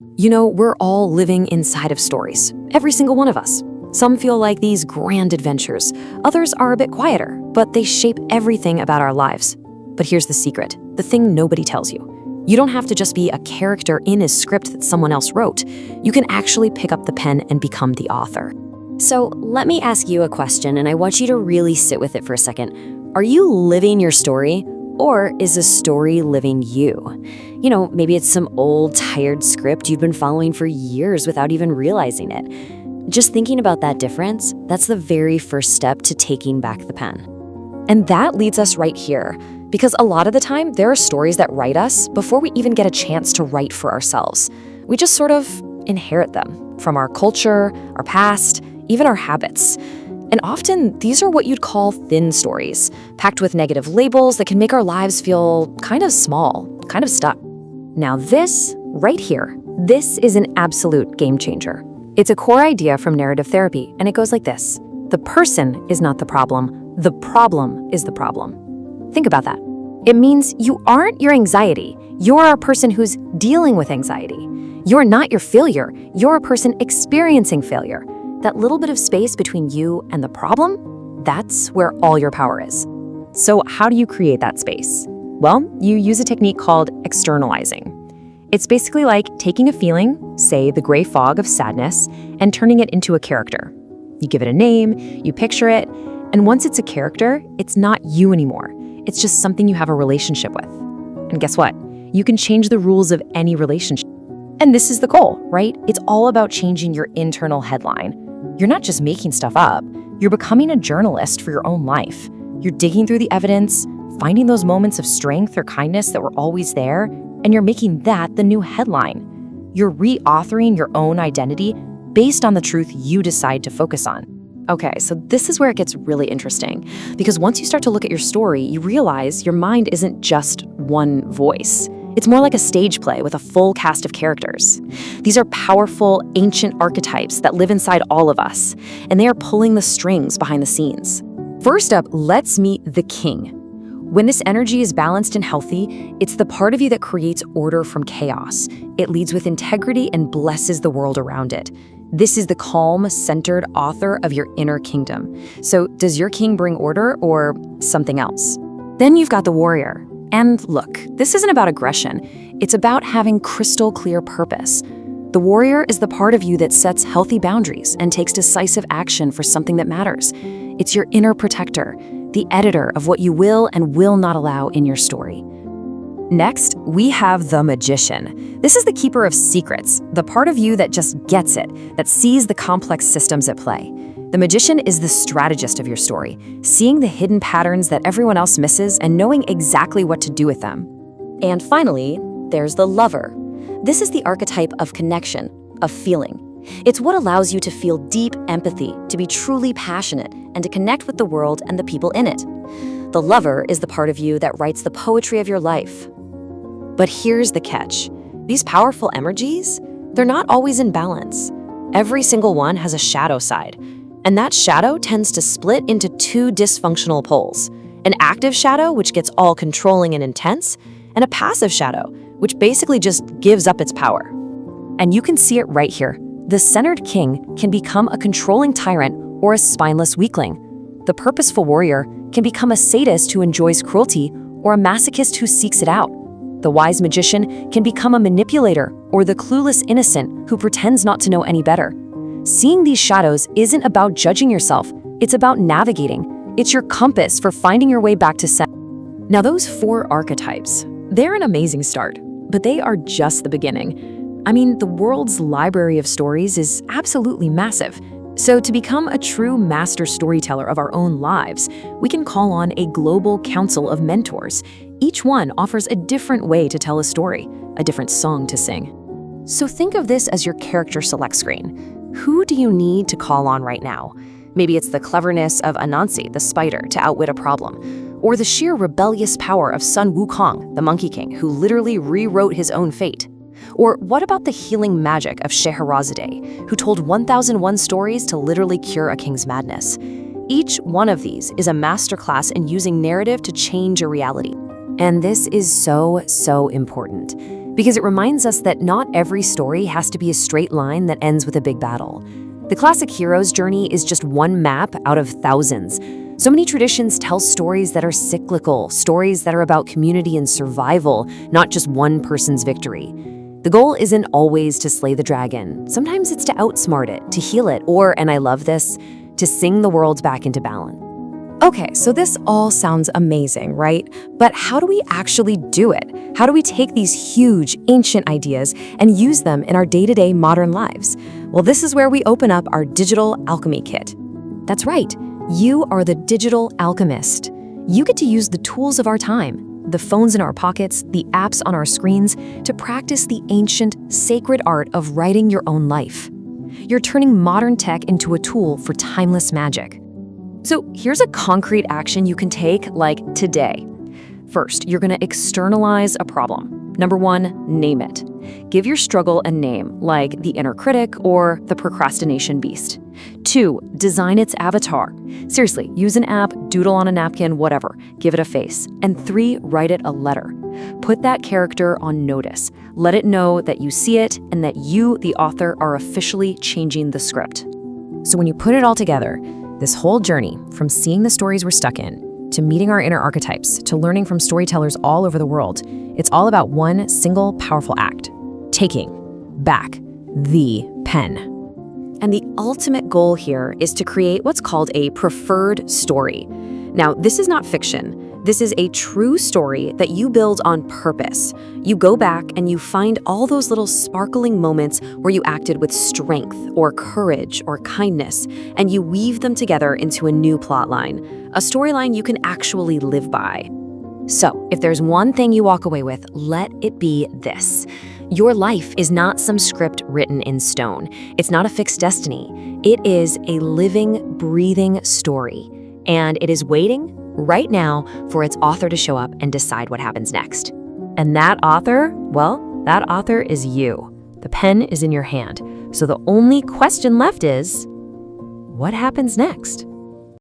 You know, we're all living inside of stories, every single one of us. Some feel like these grand adventures. Others are a bit quieter, but they shape everything about our lives. But here's the secret, the thing nobody tells you. You don't have to just be a character in a script that someone else wrote. You can actually pick up the pen and become the author. So let me ask you a question, and I want you to really sit with it for a second. Are you living your story, or is a story living you? You know, maybe it's some old, tired script you've been following for years without even realizing it. Just thinking about that difference, that's the very first step to taking back the pen. And that leads us right here, because a lot of the time, there are stories that write us before we even get a chance to write for ourselves. We just sort of inherit them from our culture, our past, even our habits. And often, these are what you'd call thin stories, packed with negative labels that can make our lives feel kind of small, kind of stuck. Now this, right here, this is an absolute game changer. It's a core idea from narrative therapy, and it goes like this. The person is not the problem is the problem. Think about that. It means you aren't your anxiety. You're a person who's dealing with anxiety. You're not your failure. You're a person experiencing failure. That little bit of space between you and the problem, that's where all your power is. So how do you create that space? Well, you use a technique called externalizing. It's basically like taking a feeling, say the gray fog of sadness, and turning it into a character. You give it a name, you picture it, and once it's a character, it's not you anymore. It's just something you have a relationship with. And guess what? You can change the rules of any relationship. And this is the goal, right? It's all about changing your internal headline. You're not just making stuff up. You're becoming a journalist for your own life. You're digging through the evidence, finding those moments of strength or kindness that were always there, and you're making that the new headline. You're re-authoring your own identity based on the truth you decide to focus on. Okay, so this is where it gets really interesting, because once you start to look at your story, you realize your mind isn't just one voice. It's more like a stage play with a full cast of characters. These are powerful, ancient archetypes that live inside all of us, and they are pulling the strings behind the scenes. First up, let's meet the king. When this energy is balanced and healthy, it's the part of you that creates order from chaos. It leads with integrity and blesses the world around it. This is the calm, centered author of your inner kingdom. So does your king bring order or something else? Then you've got the warrior. And look, this isn't about aggression. It's about having crystal clear purpose. The warrior is the part of you that sets healthy boundaries and takes decisive action for something that matters. It's your inner protector, the editor of what you will and will not allow in your story. Next, we have the magician. This is the keeper of secrets, the part of you that just gets it, that sees the complex systems at play. The magician is the strategist of your story, seeing the hidden patterns that everyone else misses and knowing exactly what to do with them. And finally, there's the lover. This is the archetype of connection, of feeling. It's what allows you to feel deep empathy, to be truly passionate, and to connect with the world and the people in it. The lover is the part of you that writes the poetry of your life. But here's the catch. These powerful energies, they're not always in balance. Every single one has a shadow side, and that shadow tends to split into two dysfunctional poles. An active shadow, which gets all controlling and intense, and a passive shadow, which basically just gives up its power. And you can see it right here. The centered king can become a controlling tyrant or a spineless weakling. The purposeful warrior can become a sadist who enjoys cruelty or a masochist who seeks it out. The wise magician can become a manipulator or the clueless innocent who pretends not to know any better. Seeing these shadows isn't about judging yourself, it's about navigating. It's your compass for finding your way back to center. Now those 4 archetypes, they're an amazing start, but they are just the beginning. I mean, the world's library of stories is absolutely massive. So to become a true master storyteller of our own lives, we can call on a global council of mentors. Each one offers a different way to tell a story, a different song to sing. So think of this as your character select screen. Who do you need to call on right now? Maybe it's the cleverness of Anansi, the spider, to outwit a problem, or the sheer rebellious power of Sun Wukong, the Monkey King, who literally rewrote his own fate. Or what about the healing magic of Scheherazade, who told 1001 stories to literally cure a king's madness? Each one of these is a masterclass in using narrative to change your reality. And this is so important, because it reminds us that not every story has to be a straight line that ends with a big battle. The classic hero's journey is just one map out of thousands. So many traditions tell stories that are cyclical, stories that are about community and survival, not just one person's victory. The goal isn't always to slay the dragon. Sometimes it's to outsmart it, to heal it, or, and I love this, to sing the world back into balance. Okay, so this all sounds amazing, right? But how do we actually do it? How do we take these huge, ancient ideas and use them in our day-to-day modern lives? Well, this is where we open up our digital alchemy kit. That's right, you are the digital alchemist. You get to use the tools of our time, the phones in our pockets, the apps on our screens, to practice the ancient, sacred art of writing your own life. You're turning modern tech into a tool for timeless magic. So here's a concrete action you can take, like today. First, you're going to externalize a problem. Number 1, name it. Give your struggle a name, like the inner critic or the procrastination beast. 2, design its avatar. Seriously, use an app, doodle on a napkin, whatever. Give it a face. And 3, write it a letter. Put that character on notice. Let it know that you see it and that you, the author, are officially changing the script. So when you put it all together, this whole journey, from seeing the stories we're stuck in, to meeting our inner archetypes, to learning from storytellers all over the world, it's all about one single powerful act: taking back the pen. And the ultimate goal here is to create what's called a preferred story. Now, this is not fiction. This is a true story that you build on purpose. You go back and you find all those little sparkling moments where you acted with strength or courage or kindness, and you weave them together into a new plotline, a storyline you can actually live by. So, if there's one thing you walk away with, let it be this. Your life is not some script written in stone. It's not a fixed destiny. It is a living, breathing story, and it is waiting right now for its author to show up and decide what happens next. And that author, well, that author is you. The pen is in your hand. So the only question left is, what happens next?